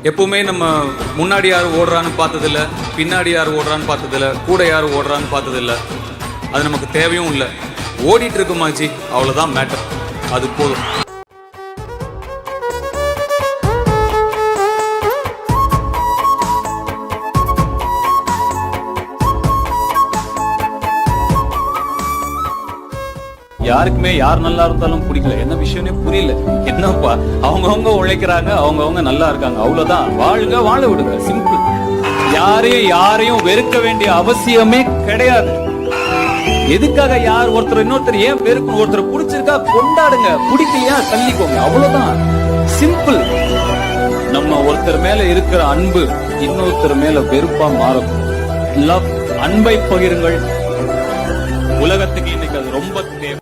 எப்பவுமே நம்ம முன்னாடி யார் ஓடுறான்னு பார்த்ததில்ல, பின்னாடி யார் ஓடுறான்னு பார்த்ததில்ல, கூட யார் ஓடுறான்னு பார்த்ததில்ல. அது நமக்கு தேவையும் இல்லை. ஓடிட்டு இருக்குமாச்சு, அவ்வளோதான் மேட்டர். அது போதும். யாருக்குமே யார் நல்லா இருந்தாலும் பிடிக்கல. என்ன விஷயம்னே புரியல. என்னப்பா, அவங்கவுங்க உழைக்கிறாங்க, அவங்கவுங்க நல்லா இருக்காங்க, அவ்வளவுதான். வாழ்க, வாழ விடுங்க, சிம்பிள். யாரையும் வெறுக்க வேண்டிய அவசியமே கிடையாது. எதுக்காக யார் ஒருத்தர் இன்னொருத்தர் ஏன் வெறுக்கணும்? ஒருத்தர் பிடிச்சிருக்கா கொண்டாடுங்க, பிடிக்கலையா தள்ளிக்கோங்க, அவ்வளவுதான், சிம்பிள். நம்ம ஒருத்தர் மேல இருக்கிற அன்பு இன்னொருத்தர் மேல வெறுப்பா மாறும். லவ், அன்பை பகிருங்கள். உலகத்துக்கு இன்னைக்கு அது ரொம்ப தேவை.